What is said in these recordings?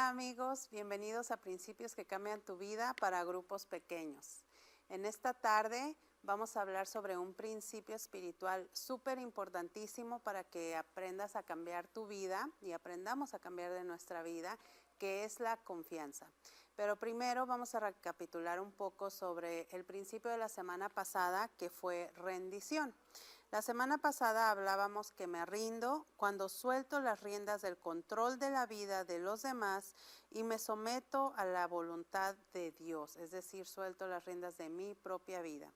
Hola amigos, bienvenidos a Principios que Cambian tu Vida para grupos pequeños. En esta tarde vamos a hablar sobre un principio espiritual súper importantísimo para que aprendas a cambiar tu vida y aprendamos a cambiar de nuestra vida, que es la confianza. Pero primero vamos a recapitular un poco sobre el principio de la semana pasada, que fue rendición. La semana pasada hablábamos que me rindo cuando suelto las riendas del control de la vida de los demás y me someto a la voluntad de Dios, es decir, suelto las riendas de mi propia vida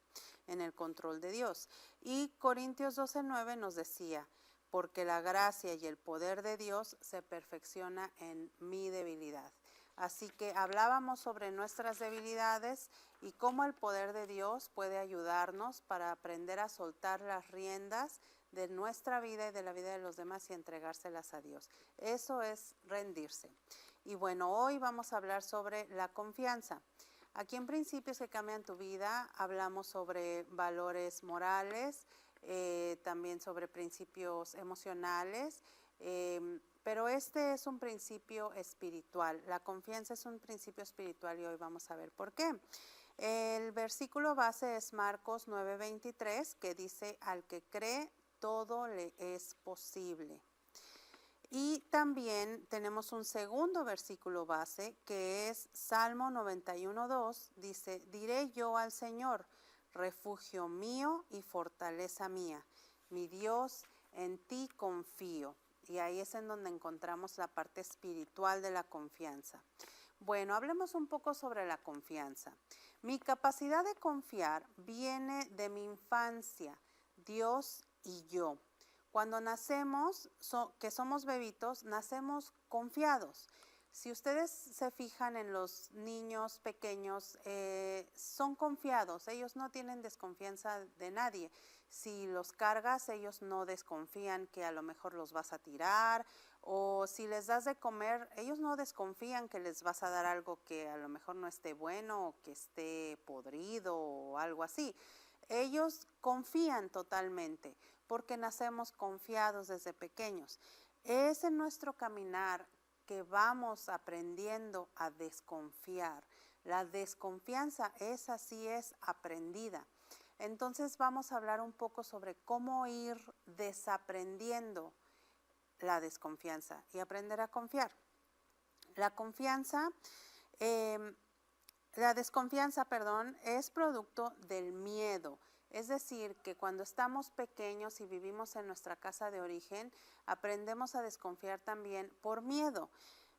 en el control de Dios. Y Corintios 12:9 nos decía, porque la gracia y el poder de Dios se perfecciona en mi debilidad. Así que hablábamos sobre nuestras debilidades y cómo el poder de Dios puede ayudarnos para aprender a soltar las riendas de nuestra vida y de la vida de los demás y entregárselas a Dios. Eso es rendirse. Y bueno, hoy vamos a hablar sobre la confianza. Aquí en Principios que Cambian tu Vida hablamos sobre valores morales, también sobre principios emocionales, pero este es un principio espiritual. La confianza es un principio espiritual y hoy vamos a ver por qué. El versículo base es Marcos 9:23, que dice, al que cree, todo le es posible. Y también tenemos un segundo versículo base, que es Salmo 91:2, dice, diré yo al Señor, refugio mío y fortaleza mía, mi Dios, en ti confío. Y ahí es en donde encontramos la parte espiritual de la confianza. Bueno, hablemos un poco sobre la confianza. Mi capacidad de confiar viene de mi infancia, Dios y yo. Cuando nacemos, que somos bebitos, nacemos confiados. Si ustedes se fijan en los niños pequeños, son confiados, ellos no tienen desconfianza de nadie. Si los cargas, ellos no desconfían que a lo mejor los vas a tirar, o si les das de comer, ellos no desconfían que les vas a dar algo que a lo mejor no esté bueno o que esté podrido o algo así. Ellos confían totalmente porque nacemos confiados desde pequeños. Es en nuestro caminar que vamos aprendiendo a desconfiar. La desconfianza es aprendida. Entonces vamos a hablar un poco sobre cómo ir desaprendiendo la desconfianza y aprender a confiar. La desconfianza, es producto del miedo. Es decir, que cuando estamos pequeños y vivimos en nuestra casa de origen, aprendemos a desconfiar también por miedo.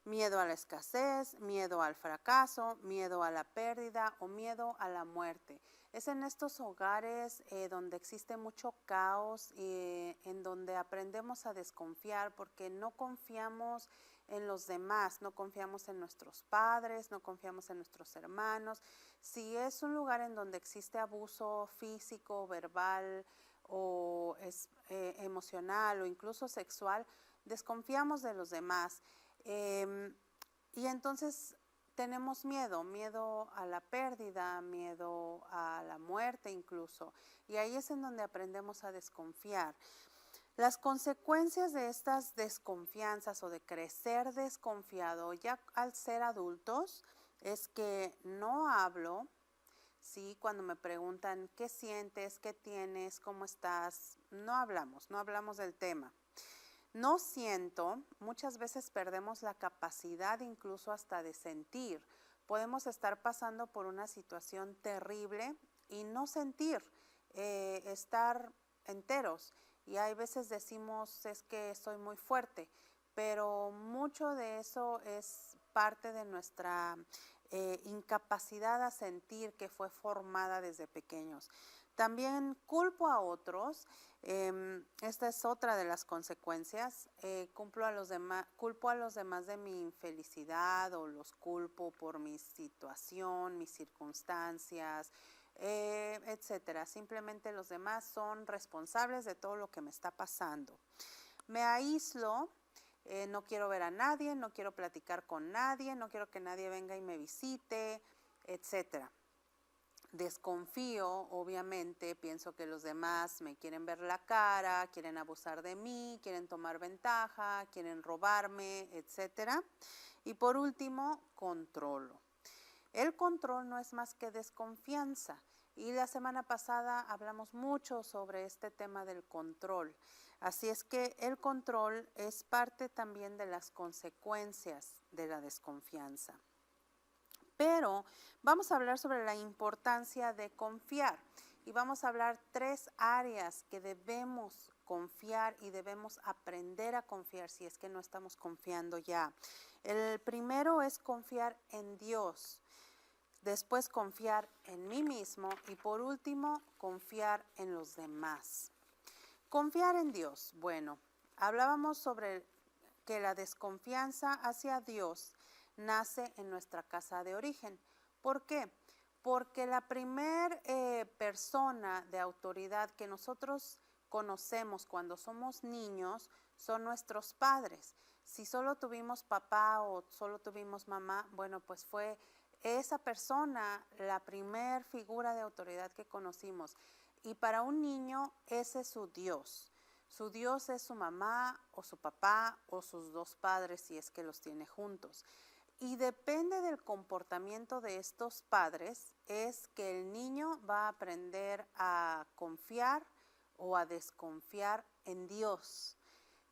Miedo a la escasez, miedo al fracaso, miedo a la pérdida o miedo a la muerte. Es en estos hogares donde existe mucho caos y en donde aprendemos a desconfiar porque no confiamos en los demás, no confiamos en nuestros padres, no confiamos en nuestros hermanos. Si es un lugar en donde existe abuso físico, verbal o emocional o incluso sexual, desconfiamos de los demás. Y entonces tenemos miedo a la pérdida, miedo a la muerte incluso. Y ahí es en donde aprendemos a desconfiar. Las consecuencias de estas desconfianzas o de crecer desconfiado ya al ser adultos es que no hablo, ¿sí? Cuando me preguntan qué sientes, qué tienes, cómo estás, no hablamos del tema. No siento, muchas veces perdemos la capacidad incluso hasta de sentir. Podemos estar pasando por una situación terrible y no sentir, estar enteros. Y hay veces decimos, es que soy muy fuerte, pero mucho de eso es parte de nuestra incapacidad a sentir que fue formada desde pequeños. También culpo a otros, esta es otra de las consecuencias, culpo a los demás de mi infelicidad o los culpo por mi situación, mis circunstancias, etcétera. Simplemente los demás son responsables de todo lo que me está pasando. Me aíslo, no quiero ver a nadie, no quiero platicar con nadie, no quiero que nadie venga y me visite, etcétera. desconfío, obviamente, pienso que los demás me quieren ver la cara, quieren abusar de mí, quieren tomar ventaja, quieren robarme, etc. Y por último, controlo. El control no es más que desconfianza. Y la semana pasada hablamos mucho sobre este tema del control. Así es que el control es parte también de las consecuencias de la desconfianza. Pero vamos a hablar sobre la importancia de confiar y vamos a hablar 3 áreas que debemos confiar y debemos aprender a confiar si es que no estamos confiando ya. El primero es confiar en Dios, después confiar en mí mismo y por último confiar en los demás. Confiar en Dios. Bueno, hablábamos sobre que la desconfianza hacia Dios nace en nuestra casa de origen. ¿Por qué? Porque la primer persona de autoridad que nosotros conocemos cuando somos niños son nuestros padres. Si solo tuvimos papá o solo tuvimos mamá, bueno, pues fue esa persona la primer figura de autoridad que conocimos. Y para un niño ese es su Dios. Su Dios es su mamá o su papá o sus 2 padres si es que los tiene juntos. Y depende del comportamiento de estos padres, es que el niño va a aprender a confiar o a desconfiar en Dios.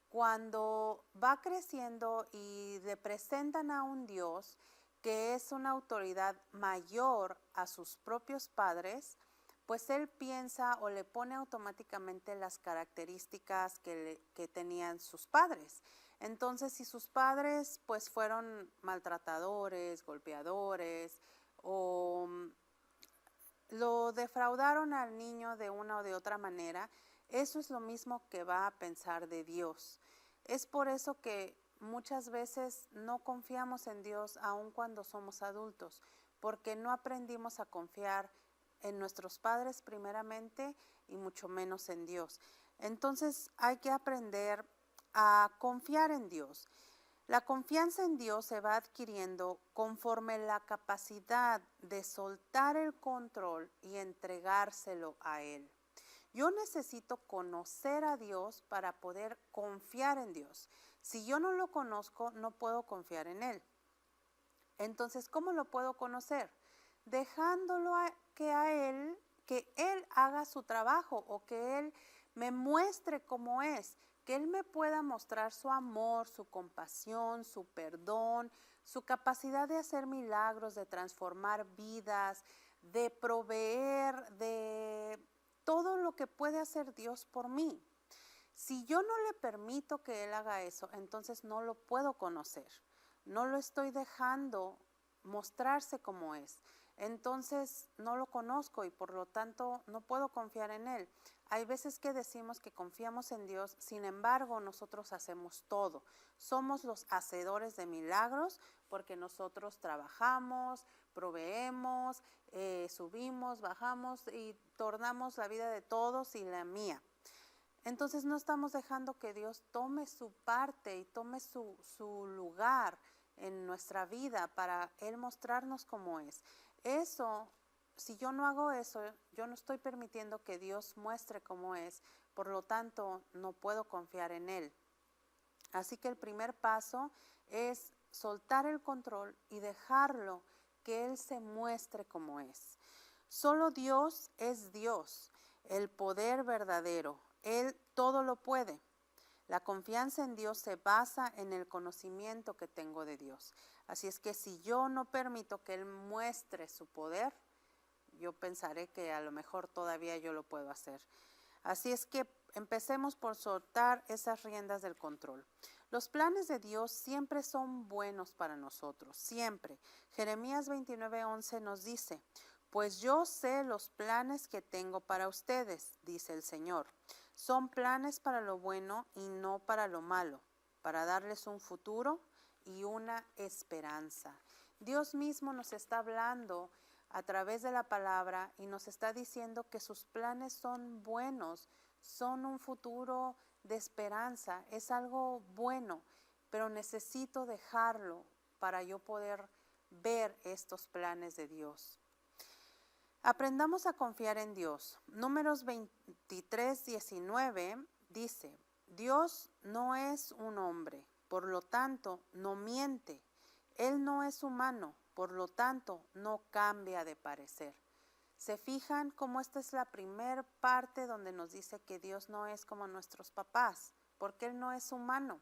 Cuando va creciendo y le presentan a un Dios que es una autoridad mayor a sus propios padres, pues él piensa o le pone automáticamente las características que tenían sus padres. Entonces, si sus padres pues fueron maltratadores, golpeadores o lo defraudaron al niño de una o de otra manera, eso es lo mismo que va a pensar de Dios. Es por eso que muchas veces no confiamos en Dios aun cuando somos adultos, porque no aprendimos a confiar en nuestros padres primeramente y mucho menos en Dios. Entonces hay que aprender a confiar en Dios. La confianza en Dios se va adquiriendo conforme la capacidad de soltar el control y entregárselo a Él. Yo necesito conocer a Dios para poder confiar en Dios. Si yo no lo conozco, no puedo confiar en Él. Entonces, ¿cómo lo puedo conocer? Dejándolo que Él haga su trabajo o que Él me muestre cómo es, que Él me pueda mostrar su amor, su compasión, su perdón, su capacidad de hacer milagros, de transformar vidas, de proveer, de todo lo que puede hacer Dios por mí. Si yo no le permito que Él haga eso, entonces no lo puedo conocer. No lo estoy dejando mostrarse como es. Entonces no lo conozco y por lo tanto no puedo confiar en Él. Hay veces que decimos que confiamos en Dios, sin embargo nosotros hacemos todo. Somos los hacedores de milagros porque nosotros trabajamos, proveemos, subimos, bajamos y tornamos la vida de todos y la mía. Entonces no estamos dejando que Dios tome su parte y tome su lugar en nuestra vida para Él mostrarnos cómo es. Eso, si yo no hago eso, yo no estoy permitiendo que Dios muestre cómo es, por lo tanto no puedo confiar en Él. Así que el primer paso es soltar el control y dejarlo que Él se muestre como es. Solo Dios es Dios, el poder verdadero. Él todo lo puede. La confianza en Dios se basa en el conocimiento que tengo de Dios. Así es que si yo no permito que Él muestre su poder, yo pensaré que a lo mejor todavía yo lo puedo hacer. Así es que empecemos por soltar esas riendas del control. Los planes de Dios siempre son buenos para nosotros, siempre. Jeremías 29:11 nos dice: pues yo sé los planes que tengo para ustedes, dice el Señor. Son planes para lo bueno y no para lo malo, para darles un futuro y una esperanza. Dios mismo nos está hablando a través de la palabra y nos está diciendo que sus planes son buenos, son un futuro de esperanza, es algo bueno, pero necesito dejarlo para yo poder ver estos planes de Dios. Aprendamos a confiar en Dios. Números 23:19 dice, Dios no es un hombre, por lo tanto no miente. Él no es humano, por lo tanto no cambia de parecer. ¿Se fijan cómo esta es la primer parte donde nos dice que Dios no es como nuestros papás? Porque Él no es humano.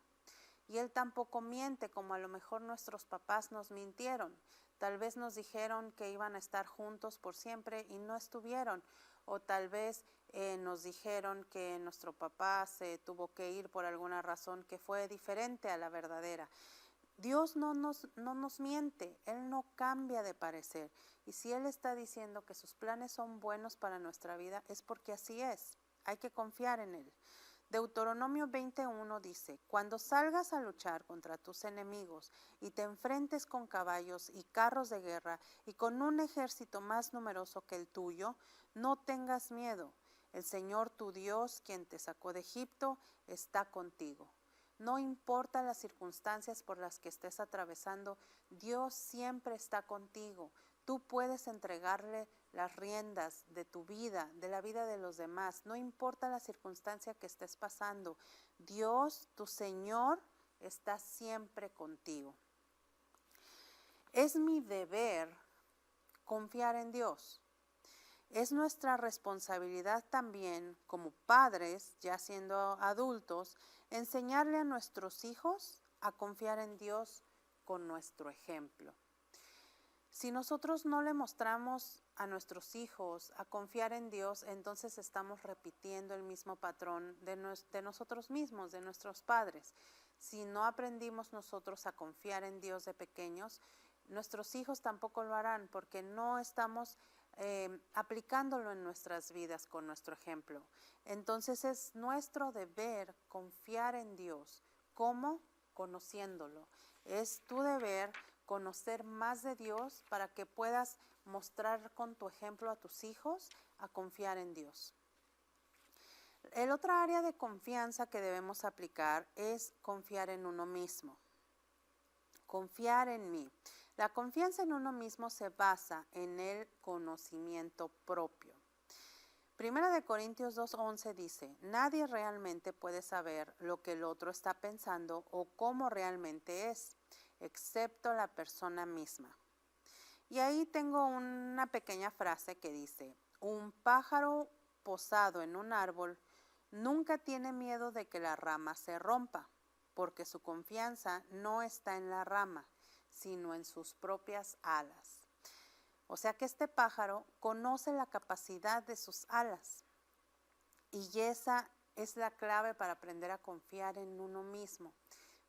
Y Él tampoco miente como a lo mejor nuestros papás nos mintieron. Tal vez nos dijeron que iban a estar juntos por siempre y no estuvieron. O tal vez nos dijeron que nuestro papá se tuvo que ir por alguna razón que fue diferente a la verdadera. Dios no nos miente, Él no cambia de parecer. Y si Él está diciendo que sus planes son buenos para nuestra vida, es porque así es. Hay que confiar en Él. Deuteronomio 21 dice, cuando salgas a luchar contra tus enemigos y te enfrentes con caballos y carros de guerra y con un ejército más numeroso que el tuyo, no tengas miedo. El Señor tu Dios, quien te sacó de Egipto, está contigo. No importa las circunstancias por las que estés atravesando, Dios siempre está contigo. Tú puedes entregarle las riendas de tu vida, de la vida de los demás. No importa la circunstancia que estés pasando. Dios, tu Señor, está siempre contigo. Es mi deber confiar en Dios. Es nuestra responsabilidad también, como padres, ya siendo adultos, enseñarle a nuestros hijos a confiar en Dios con nuestro ejemplo. Si nosotros no le mostramos a nuestros hijos a confiar en Dios, entonces estamos repitiendo el mismo patrón de nosotros mismos, de nuestros padres. Si no aprendimos nosotros a confiar en Dios de pequeños, nuestros hijos tampoco lo harán porque no estamos aplicándolo en nuestras vidas con nuestro ejemplo. Entonces es nuestro deber confiar en Dios. ¿Cómo? Conociéndolo. Es tu deber conocer más de Dios para que puedas mostrar con tu ejemplo a tus hijos a confiar en Dios. El otra área de confianza que debemos aplicar es confiar en uno mismo. Confiar en mí. La confianza en uno mismo se basa en el conocimiento propio. Primera de Corintios 2:11 dice, nadie realmente puede saber lo que el otro está pensando o cómo realmente es, excepto la persona misma. Y ahí tengo una pequeña frase que dice, un pájaro posado en un árbol nunca tiene miedo de que la rama se rompa, porque su confianza no está en la rama, sino en sus propias alas. O sea que este pájaro conoce la capacidad de sus alas. Y esa es la clave para aprender a confiar en uno mismo.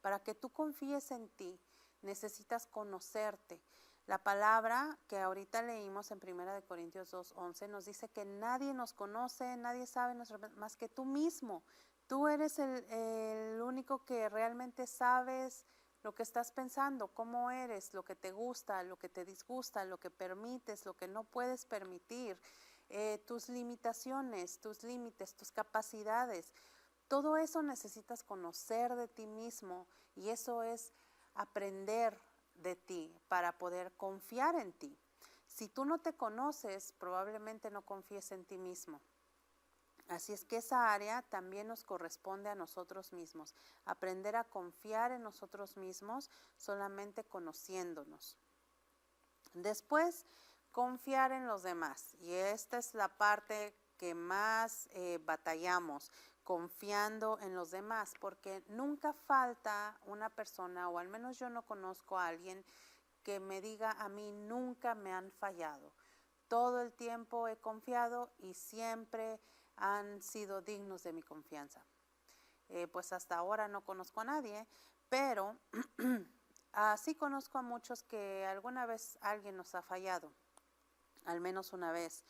Para que tú confíes en ti, necesitas conocerte. La palabra que ahorita leímos en 1 Corintios 2:11 nos dice que nadie nos conoce, nadie sabe más que tú mismo. Tú eres el único que realmente sabes lo que estás pensando, cómo eres, lo que te gusta, lo que te disgusta, lo que permites, lo que no puedes permitir, tus limitaciones, tus límites, tus capacidades. Todo eso necesitas conocer de ti mismo y eso es aprender de ti para poder confiar en ti. Si tú no te conoces, probablemente no confíes en ti mismo. Así es que esa área también nos corresponde a nosotros mismos, aprender a confiar en nosotros mismos solamente conociéndonos. Después, confiar en los demás. Y esta es la parte que más batallamos, confiando en los demás, porque nunca falta una persona, o al menos yo no conozco a alguien que me diga a mí nunca me han fallado. Todo el tiempo he confiado y siempre han sido dignos de mi confianza. Pues hasta ahora no conozco a nadie, pero sí conozco a muchos que alguna vez alguien nos ha fallado, al menos una vez.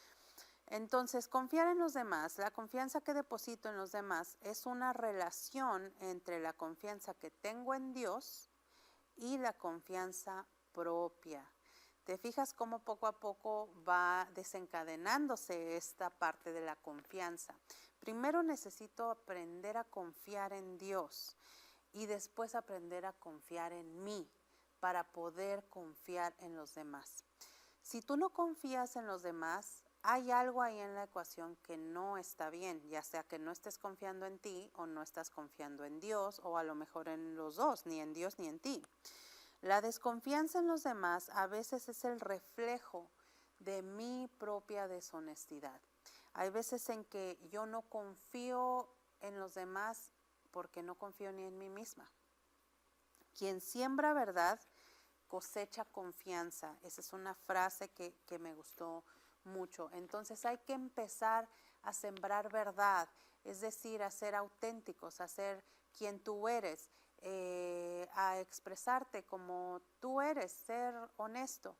Entonces, confiar en los demás, la confianza que deposito en los demás es una relación entre la confianza que tengo en Dios y la confianza propia. ¿Te fijas cómo poco a poco va desencadenándose esta parte de la confianza? Primero necesito aprender a confiar en Dios y después aprender a confiar en mí para poder confiar en los demás. Si tú no confías en los demás, hay algo ahí en la ecuación que no está bien, ya sea que no estés confiando en ti o no estás confiando en Dios, o a lo mejor en los dos, ni en Dios ni en ti. La desconfianza en los demás a veces es el reflejo de mi propia deshonestidad. Hay veces en que yo no confío en los demás porque no confío ni en mí misma. Quien siembra verdad cosecha confianza. Esa es una frase que me gustó mucho. Entonces hay que empezar a sembrar verdad, es decir, a ser auténticos, a ser quien tú eres, a expresarte como tú eres, ser honesto.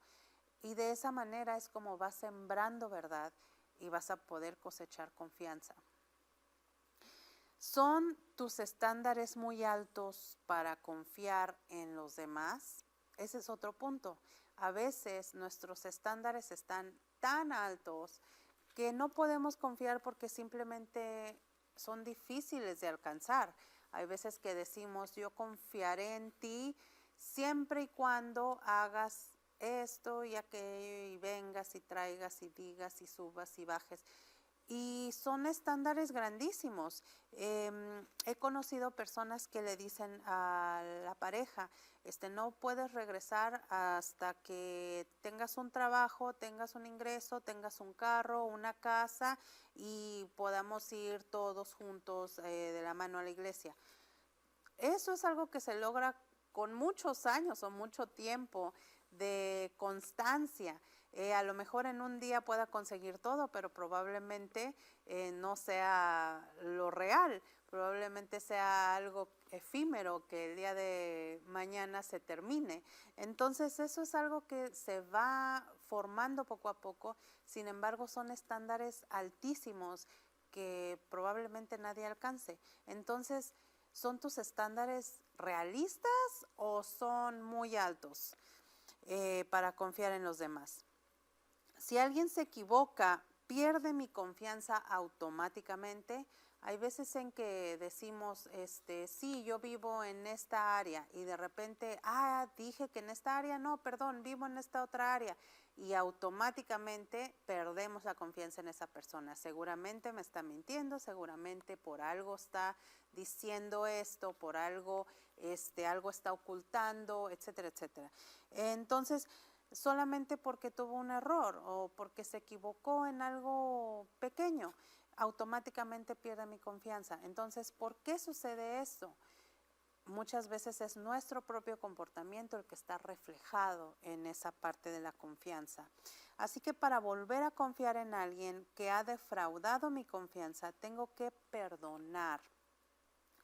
Y de esa manera es como vas sembrando verdad y vas a poder cosechar confianza. ¿Son tus estándares muy altos para confiar en los demás? Ese es otro punto. A veces nuestros estándares están tan altos que no podemos confiar porque simplemente son difíciles de alcanzar. Hay veces que decimos, yo confiaré en ti siempre y cuando hagas esto y aquello y vengas y traigas y digas y subas y bajes. Y son estándares grandísimos. He conocido personas que le dicen a la pareja, no puedes regresar hasta que tengas un trabajo, tengas un ingreso, tengas un carro, una casa y podamos ir todos juntos de la mano a la iglesia. Eso es algo que se logra con muchos años o mucho tiempo de constancia. A lo mejor en un día pueda conseguir todo, pero probablemente no sea lo real, probablemente sea algo efímero que el día de mañana se termine. Entonces eso es algo que se va formando poco a poco, sin embargo son estándares altísimos que probablemente nadie alcance. Entonces, ¿son tus estándares realistas o son muy altos para confiar en los demás? Si alguien se equivoca, pierde mi confianza automáticamente. Hay veces en que decimos, sí, yo vivo en esta área y de repente, dije que en esta área, no, perdón, vivo en esta otra área. Y automáticamente perdemos la confianza en esa persona. Seguramente me está mintiendo, seguramente por algo está diciendo esto, por algo, algo está ocultando, etcétera, etcétera. Entonces, solamente porque tuvo un error o porque se equivocó en algo pequeño, automáticamente pierde mi confianza. Entonces, ¿por qué sucede esto? Muchas veces es nuestro propio comportamiento el que está reflejado en esa parte de la confianza. Así que para volver a confiar en alguien que ha defraudado mi confianza, tengo que perdonar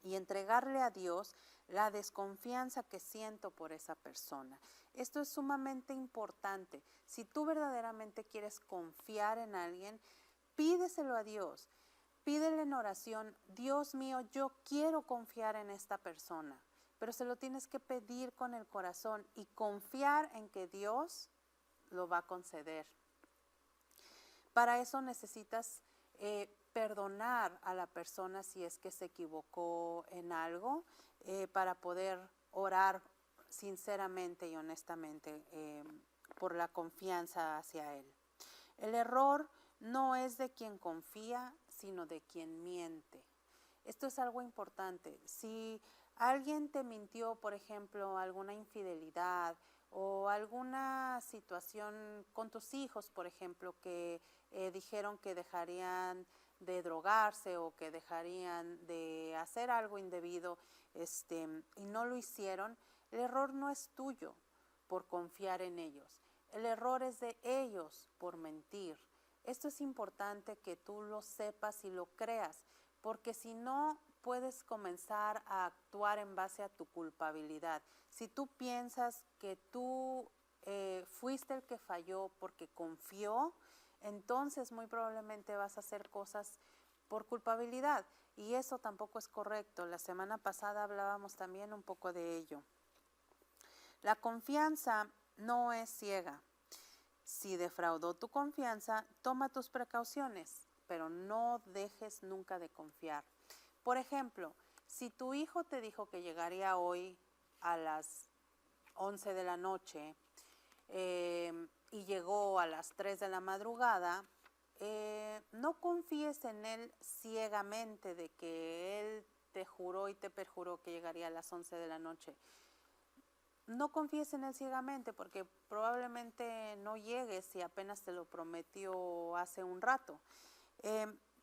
y entregarle a Dios la desconfianza que siento por esa persona. Esto es sumamente importante. Si tú verdaderamente quieres confiar en alguien, pídeselo a Dios. Pídele en oración, Dios mío, yo quiero confiar en esta persona, pero se lo tienes que pedir con el corazón y confiar en que Dios lo va a conceder. Para eso necesitas perdonar a la persona si es que se equivocó en algo, para poder orar sinceramente y honestamente por la confianza hacia Él. El error no es de quien confía, sino de quien miente. Esto es algo importante. Si alguien te mintió, por ejemplo, alguna infidelidad o alguna situación con tus hijos, por ejemplo, que dijeron que dejarían de drogarse o que dejarían de hacer algo indebido y no lo hicieron, el error no es tuyo por confiar en ellos. El error es de ellos por mentir. Esto es importante que tú lo sepas y lo creas, porque si no puedes comenzar a actuar en base a tu culpabilidad. Si tú piensas que tú fuiste el que falló porque confió, entonces muy probablemente vas a hacer cosas por culpabilidad y eso tampoco es correcto. La semana pasada hablábamos también un poco de ello. La confianza no es ciega. Si defraudó tu confianza, toma tus precauciones, pero no dejes nunca de confiar. Por ejemplo, si tu hijo te dijo que llegaría hoy a las 11 de la noche y llegó a las 3 de la madrugada, no confíes en Él ciegamente de que Él te juró y te perjuró que llegaría a las 11 de la noche. No confíes en Él ciegamente porque probablemente no llegues si apenas te lo prometió hace un rato.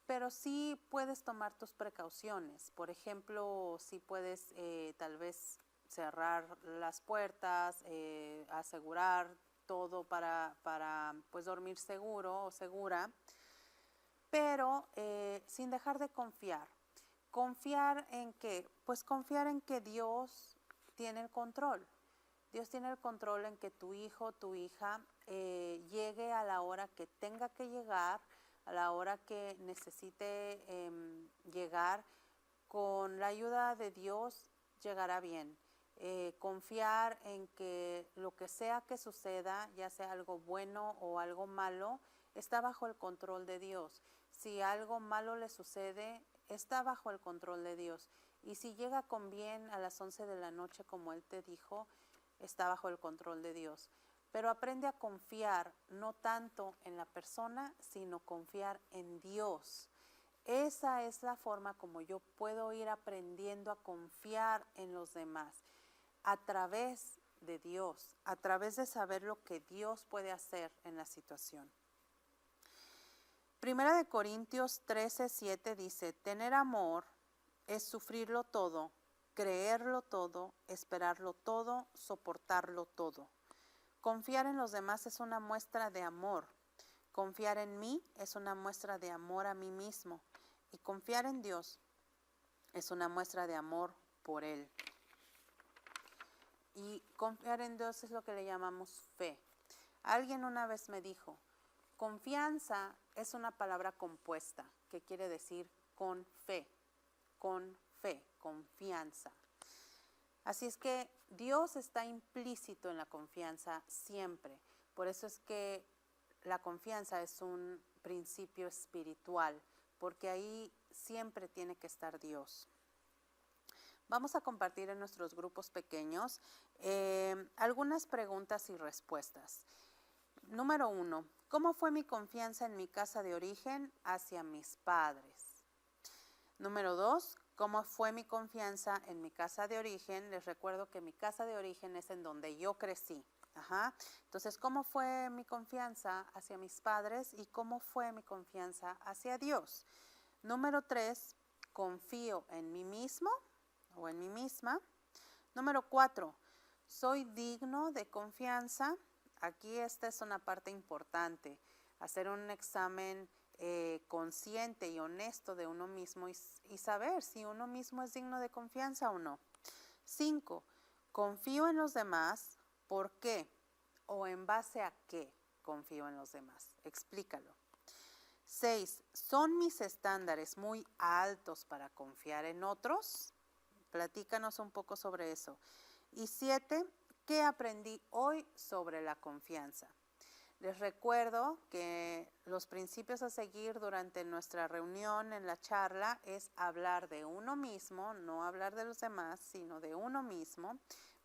Pero sí puedes tomar tus precauciones. Por ejemplo, sí puedes tal vez cerrar las puertas, asegurar todo para pues dormir seguro o segura, pero sin dejar de confiar. ¿Confiar en qué? Pues confiar en que Dios tiene el control. Dios tiene el control en que tu hijo, tu hija llegue a la hora que tenga que llegar, a la hora que necesite llegar. Con la ayuda de Dios llegará bien. Confiar en que lo que sea que suceda, ya sea algo bueno o algo malo, está bajo el control de Dios. Si algo malo le sucede, está bajo el control de Dios. Y si llega con bien a las 11 de la noche, como Él te dijo, está bajo el control de Dios. Pero aprende a confiar no tanto en la persona, sino confiar en Dios. Esa es la forma como yo puedo ir aprendiendo a confiar en los demás, a través de Dios, a través de saber lo que Dios puede hacer en la situación. Primera de Corintios 13:7 dice, tener amor es sufrirlo todo, creerlo todo, esperarlo todo, soportarlo todo. Confiar en los demás es una muestra de amor. Confiar en mí es una muestra de amor a mí mismo. Y confiar en Dios es una muestra de amor por Él. Y confiar en Dios es lo que le llamamos fe. Alguien una vez me dijo, confianza es una palabra compuesta, que quiere decir con fe, confianza. Así es que Dios está implícito en la confianza siempre. Por eso es que la confianza es un principio espiritual, porque ahí siempre tiene que estar Dios. Vamos a compartir en nuestros grupos pequeños algunas preguntas y respuestas. Número 1, ¿cómo fue mi confianza en mi casa de origen hacia mis padres? Número 2, ¿cómo fue mi confianza en mi casa de origen? Les recuerdo que mi casa de origen es en donde yo crecí. Entonces, ¿cómo fue mi confianza hacia mis padres y cómo fue mi confianza hacia Dios? Número 3, ¿confío en mí mismo o en mí misma? Número 4, ¿soy digno de confianza? Aquí esta es una parte importante, hacer un examen consciente y honesto de uno mismo y saber si uno mismo es digno de confianza o no. 5, ¿confío en los demás? ¿Por qué? ¿O en base a qué confío en los demás? Explícalo. 6, ¿son mis estándares muy altos para confiar en otros? Platícanos un poco sobre eso. Y 7, ¿qué aprendí hoy sobre la confianza? Les recuerdo que los principios a seguir durante nuestra reunión en la charla es hablar de uno mismo, no hablar de los demás, sino de uno mismo,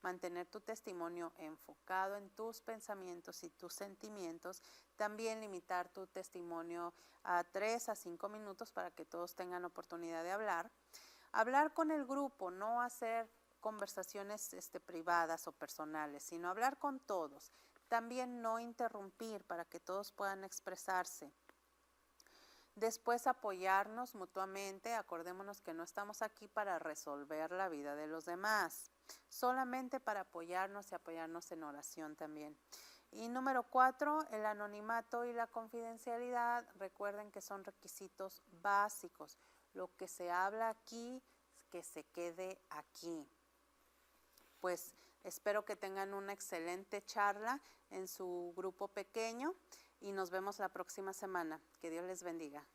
mantener tu testimonio enfocado en tus pensamientos y tus sentimientos, también limitar tu testimonio a 3 a 5 minutos para que todos tengan oportunidad de hablar. Hablar con el grupo, no hacer conversaciones privadas o personales, sino hablar con todos. También no interrumpir para que todos puedan expresarse. Después apoyarnos mutuamente. Acordémonos que no estamos aquí para resolver la vida de los demás, solamente para apoyarnos y apoyarnos en oración también. Y número 4, el anonimato y la confidencialidad. Recuerden que son requisitos básicos. Lo que se habla aquí, que se quede aquí. Pues espero que tengan una excelente charla en su grupo pequeño y nos vemos la próxima semana. Que Dios les bendiga.